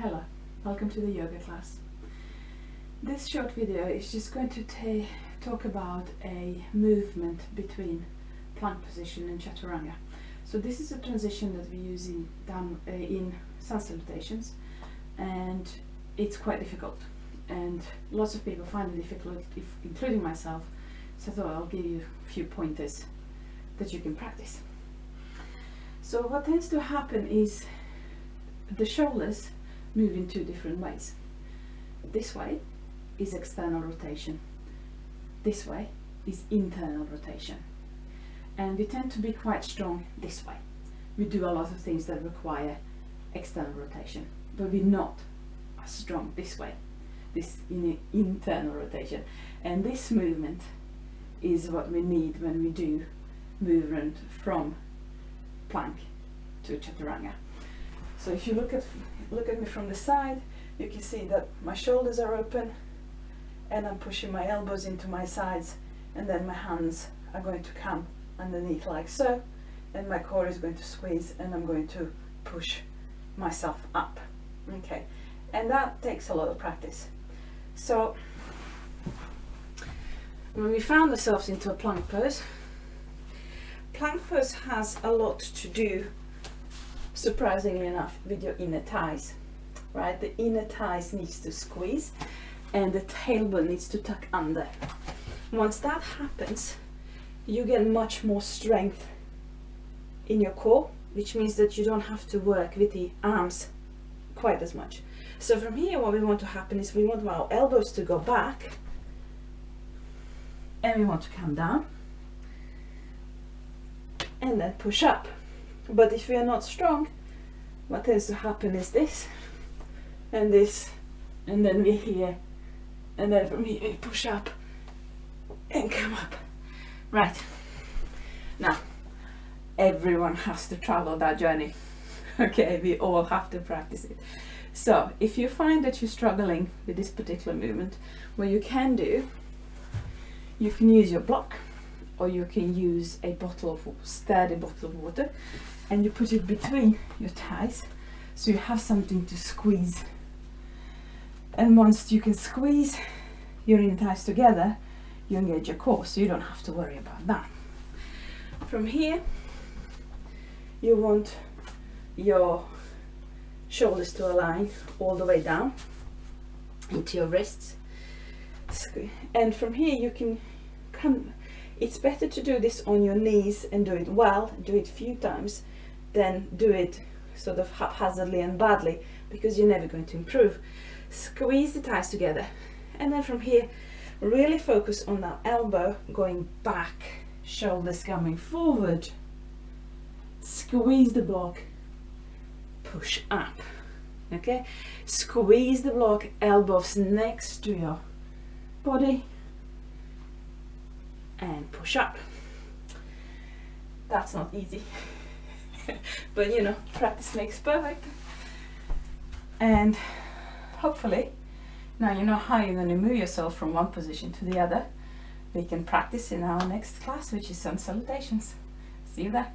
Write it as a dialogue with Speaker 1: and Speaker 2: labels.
Speaker 1: Hello, welcome to the yoga class. This short video is just going to talk about a movement between plank position and Chaturanga. So this is a transition that we use in sun salutations, and it's quite difficult, and lots of people find it difficult, including myself, so I thought I'll give you a few pointers that you can practice. So what tends to happen is the shoulders move in two different ways. This way is external rotation, this way is internal rotation, and we tend to be quite strong this way. We do a lot of things that require external rotation, but we're not as strong this way, this internal rotation. And this movement is what we need when we do movement from plank to Chaturanga. So if you look at me from the side, you can see that my shoulders are open and I'm pushing my elbows into my sides, and then my hands are going to come underneath like so, and my core is going to squeeze, and I'm going to push myself up. Okay, and that takes a lot of practice. So when we found ourselves into a plank pose has a lot to do, surprisingly enough, with your inner thighs, right? The inner thighs needs to squeeze and the tailbone needs to tuck under. Once that happens, you get much more strength in your core, which means that you don't have to work with the arms quite as much. So from here, what we want to happen is we want our elbows to go back and we want to come down and then push up. But if we are not strong, what tends to happen is this, and then we're here, and then from here we push up and come up. Right, now everyone has to travel that journey. Okay, we all have to practice it. So if you find that you're struggling with this particular movement, what you can do, you can use your block, or you can use a sturdy bottle of water, and you put it between your thighs so you have something to squeeze. And once you can squeeze your inner thighs together, you engage your core, so you don't have to worry about that. From here, you want your shoulders to align all the way down into your wrists, and from here you can come. It's better to do this on your knees and do it well, do it a few times, than do it sort of haphazardly and badly, because you're never going to improve. Squeeze the thighs together, and then from here really focus on that elbow going back, shoulders coming forward, squeeze the block, push up. Okay, squeeze the block, elbows next to your body, and push up. That's not easy. But you know, practice makes perfect, and hopefully now you know how you're going to move yourself from one position to the other. We can practice in our next class, which is sun salutations. See you there.